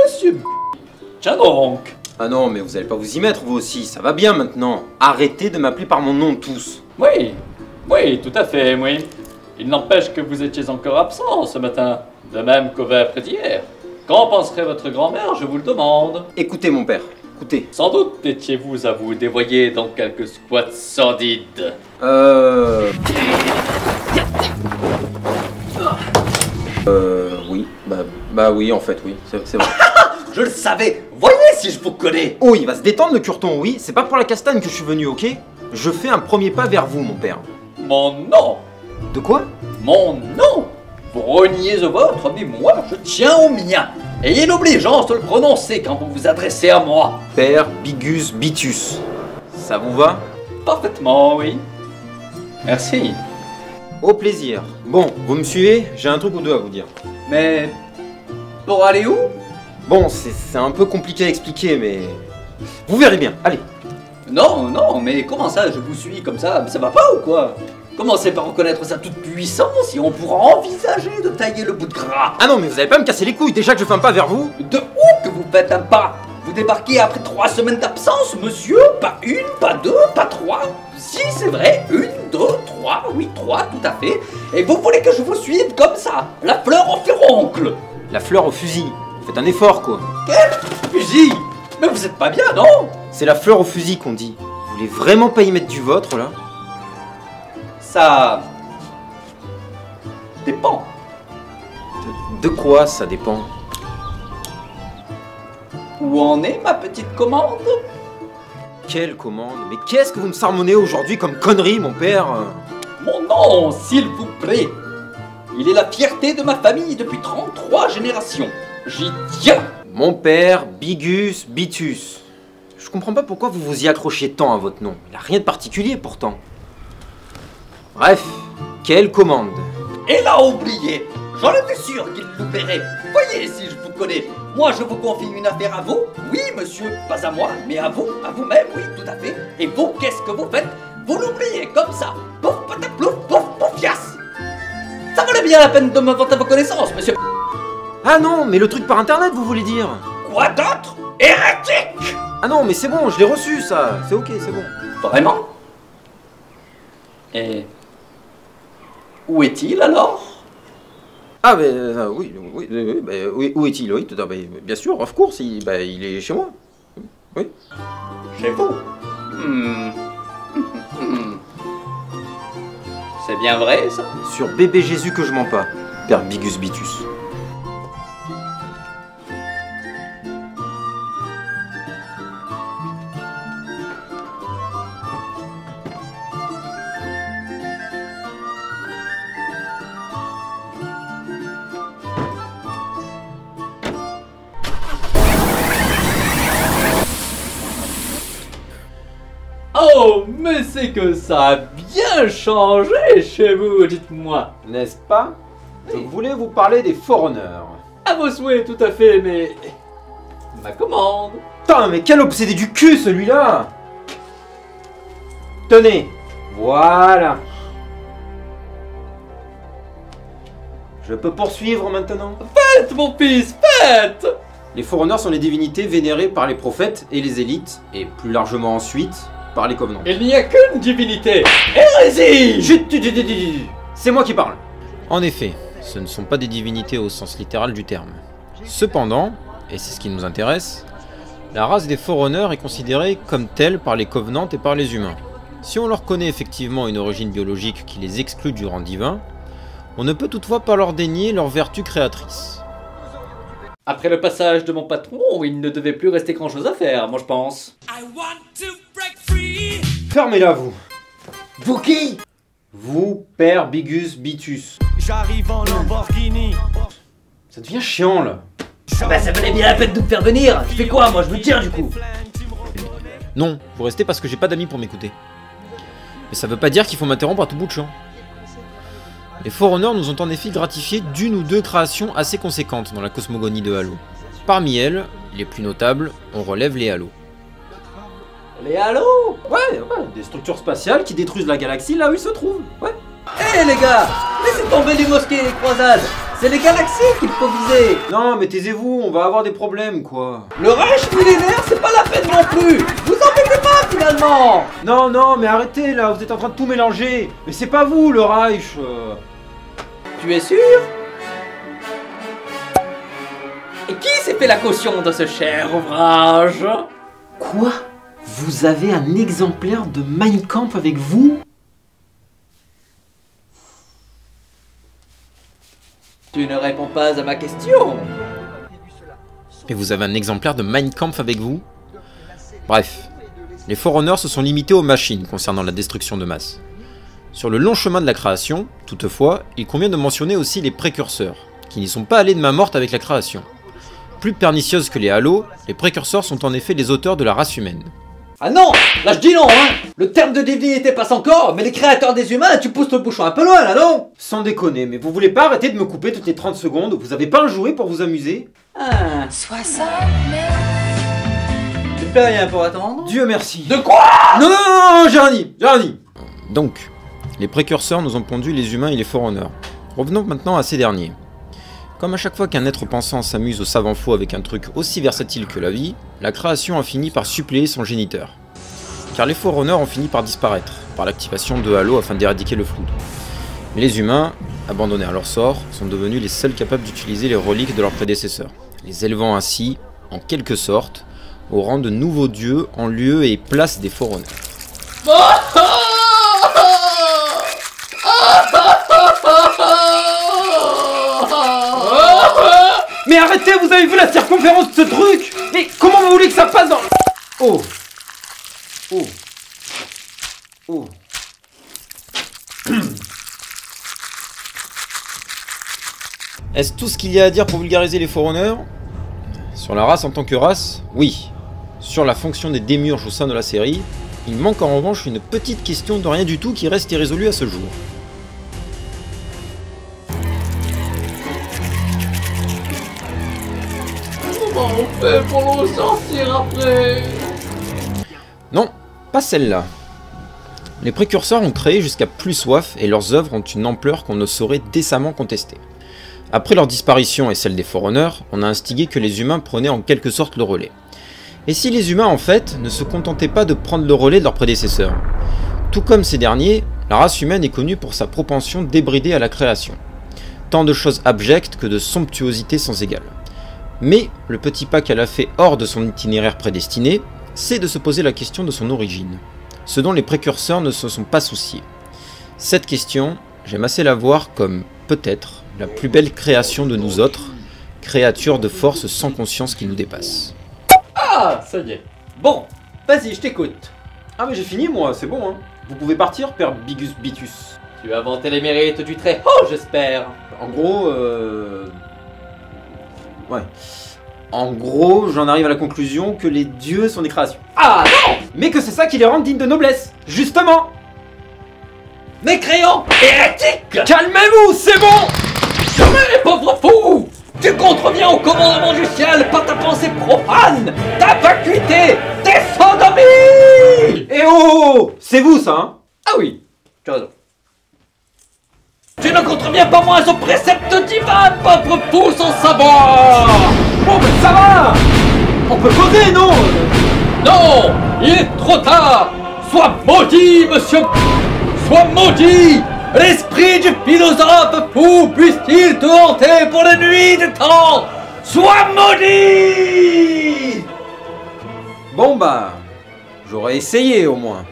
Monsieur... Tiens donc. Ah non, mais vous allez pas vous y mettre vous aussi, ça va bien maintenant. Arrêtez de m'appeler par mon nom tous. Oui, tout à fait, oui. Il n'empêche que vous étiez encore absent ce matin, de même qu'hier. Qu'en penserait votre grand-mère, je vous le demande? Écoutez mon père, écoutez. Sans doute étiez-vous à vous dévoyer dans quelques squats sordides. Oui, bah oui, en fait, oui, c'est vrai. Je le savais. Voyez si je vous connais. Oh, il va se détendre le curton, oui, c'est pas pour la castagne que je suis venu, ok? Je fais un premier pas vers vous, mon père. Mon nom. De quoi? Mon nom. Vous reniez au vôtre, mais moi, je tiens au mien. Ayez l'obligeance de le prononcer quand vous vous adressez à moi. Père Bigus Bitus. Ça vous va? Parfaitement, oui. Merci. Au plaisir. Bon, vous me suivez? J'ai un truc ou deux à vous dire. Mais... pour aller où? Bon, c'est un peu compliqué à expliquer, mais... vous verrez bien, allez. Non, mais comment ça, je vous suis comme ça? Ça va pas ou quoi? Commencez par reconnaître sa toute puissance et on pourra envisager de tailler le bout de gras. Ah non, mais vous allez pas me casser les couilles, déjà que je fais un pas vers vous. De où que vous faites un pas? Vous débarquez après 3 semaines d'absence, monsieur? Pas une, pas deux, pas trois? Si, c'est vrai, 1, 2, 3, oui, 3, tout à fait. Et vous voulez que je vous suive comme ça? La fleur au furoncle. La fleur au fusil. Faites un effort, quoi. Quel fusil? Mais vous êtes pas bien, non? C'est la fleur au fusil qu'on dit. Vous voulez vraiment pas y mettre du vôtre, là? Ça... dépend. De quoi ça dépend? Où en est ma petite commande? Quelle commande? Mais qu'est-ce que vous me sermonnez aujourd'hui comme connerie, mon père? Mon nom, s'il vous plaît. Il est la fierté de ma famille depuis 33 générations. J'y tiens. Mon père Bigus Bitus. Je comprends pas pourquoi vous vous y accrochez tant à votre nom. Il a rien de particulier pourtant. Bref, quelle commande? Elle a oublié. J'en étais sûr qu'il l'oublierait. Voyez si je vous connais. Moi, je vous confie une affaire à vous. Oui, monsieur, pas à moi, mais à vous-même, oui, tout à fait. Et vous, qu'est-ce que vous faites? Vous l'oubliez comme ça. Pouf, pataplouf, pouf, poufias. Ça valait bien la peine de me vanter vos connaissances, monsieur. Ah non, mais le truc par internet, vous voulez dire? Quoi d'autre? Hérétique! Ah non, mais c'est bon, je l'ai reçu, ça. C'est ok, c'est bon. Vraiment? Et... où est-il alors? Ah, mais oui, où est-il? Oui, tout à fait. Bien sûr, of course, il est chez moi. Oui. Chez vous? C'est bien vrai, ça? Sur bébé Jésus que je mens pas, Père Bigus Bitus. Oh, mais c'est que ça a bien changé chez vous, dites-moi. N'est-ce pas? Je voulais vous parler des Forerunners. À vos souhaits, tout à fait, mais... ma commande. Putain, mais quel obsédé du cul, celui-là! Tenez, voilà. Je peux poursuivre maintenant? Faites, mon fils, faites! Les Forerunners sont les divinités vénérées par les prophètes et les élites, et plus largement ensuite, par les Covenants. Il n'y a qu'une divinité. Hérésie! Chut, c'est moi qui parle. En effet, ce ne sont pas des divinités au sens littéral du terme. Cependant, et c'est ce qui nous intéresse, la race des Forerunners est considérée comme telle par les Covenants et par les humains. Si on leur connaît effectivement une origine biologique qui les exclut du rang divin, on ne peut toutefois pas leur dénier leur vertu créatrice. Après le passage de mon patron, il ne devait plus rester grand chose à faire, moi je pense. Fermez-la, vous. Vous qui? Vous, Père Bigus Bitus. J'arrive en Lamborghini. Ça devient chiant, là. Ah bah ça valait bien la peine de me faire venir. Je fais quoi, moi? Je me tire du coup. Non, vous restez parce que j'ai pas d'amis pour m'écouter. Mais ça veut pas dire qu'il faut m'interrompre à tout bout de champ. Les Forerunners nous ont en effet gratifié d'une ou deux créations assez conséquentes dans la cosmogonie de Halo. Parmi elles, les plus notables, on relève les Halos. Les halos? Ouais, des structures spatiales qui détruisent la galaxie là où ils se trouvent, ouais. Hé les gars, laissez tomber les mosquées et les croisades. C'est les galaxies qu'il faut viser. Non, mais taisez-vous, on va avoir des problèmes, quoi. Le Reich millénaire, c'est pas la peine non plus. Vous embêtez pas finalement. Non, non, mais arrêtez, là, vous êtes en train de tout mélanger. Mais c'est pas vous, le Reich. Tu es sûr? Et qui s'est fait la caution de ce cher ouvrage? Quoi? Vous avez un exemplaire de Mein Kampf avec vous? Tu ne réponds pas à ma question. Et vous avez un exemplaire de Mein Kampf avec vous? Bref, les Forerunners se sont limités aux machines concernant la destruction de masse. Sur le long chemin de la création, toutefois, il convient de mentionner aussi les précurseurs, qui n'y sont pas allés de main morte avec la création. Plus pernicieuses que les halos, les précurseurs sont en effet les auteurs de la race humaine. Ah non! Là je dis non, hein! Le terme de divinité passe encore, mais les créateurs des humains, tu pousses le bouchon un peu loin là, non? Sans déconner, mais vous voulez pas arrêter de me couper toutes les 30 secondes? Vous avez pas un jouet pour vous amuser? Ah. 60 Tu fais rien pour attendre? Dieu merci. De quoi? Non, non, non, non, j'ai rien dit, j'ai rien dit. Donc, les précurseurs nous ont pondu les humains et les Forerunners. Revenons maintenant à ces derniers. Comme à chaque fois qu'un être pensant s'amuse au savant faux avec un truc aussi versatile que la vie, la création a fini par suppléer son géniteur. Car les Forerunners ont fini par disparaître, par l'activation de Halo afin d'éradiquer le flou. Mais les humains, abandonnés à leur sort, sont devenus les seuls capables d'utiliser les reliques de leurs prédécesseurs, les élevant ainsi, en quelque sorte, au rang de nouveaux dieux en lieu et place des Forerunners. Mais arrêtez, vous avez vu la circonférence de ce truc? Mais comment vous voulez que ça passe dans... Oh. Oh. Oh. Est-ce tout ce qu'il y a à dire pour vulgariser les Forerunners? Sur la race en tant que race, oui. Sur la fonction des démiurges au sein de la série, il manque en revanche une petite question de rien du tout qui reste irrésolue à ce jour. Comment on fait pour nous sortir après? Non, pas celle-là. Les précurseurs ont créé jusqu'à plus soif et leurs œuvres ont une ampleur qu'on ne saurait décemment contester. Après leur disparition et celle des Forerunners, on a instigé que les humains prenaient en quelque sorte le relais. Et si les humains en fait ne se contentaient pas de prendre le relais de leurs prédécesseurs? Tout comme ces derniers, la race humaine est connue pour sa propension débridée à la création. Tant de choses abjectes que de somptuosités sans égale. Mais le petit pas qu'elle a fait hors de son itinéraire prédestiné, c'est de se poser la question de son origine, ce dont les précurseurs ne se sont pas souciés. Cette question, j'aime assez la voir comme, peut-être, la plus belle création de nous autres, créatures de force sans conscience qui nous dépassent. Ah, ça y est. Bon, vas-y, je t'écoute. Ah mais j'ai fini moi, c'est bon hein. Vous pouvez partir, Père Bigus Bitus. Tu as vanté les mérites du très haut, j'espère. En gros, ouais. En gros, j'en arrive à la conclusion que les dieux sont des créations. Ah non! Mais que c'est ça qui les rend dignes de noblesse, justement. Mécréant! Hérétique! Calmez-vous, c'est bon. Mais pauvre fou! Tu contreviens au commandement du ciel par ta pensée profane, ta vacuité, tes sodomies! Eh oh, c'est vous ça, hein? Ah oui, tu as raison. Tu ne contreviens pas moins au précepte divin, pauvre fou sans savoir! Bon, mais ça va. On peut causer, non? Non! Il est trop tard! Sois maudit, monsieur! Sois maudit! L'esprit du philosophe fou puisse-t-il te hanter pour les nuits des temps! Sois maudit! Bon bah, j'aurais essayé au moins.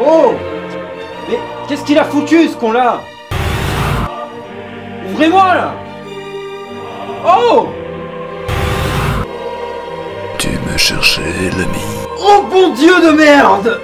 Oh! Mais qu'est-ce qu'il a foutu ce con-là? Ouvrez-moi là! Oh! Tu me cherchais, l'ami. Oh bon Dieu de merde!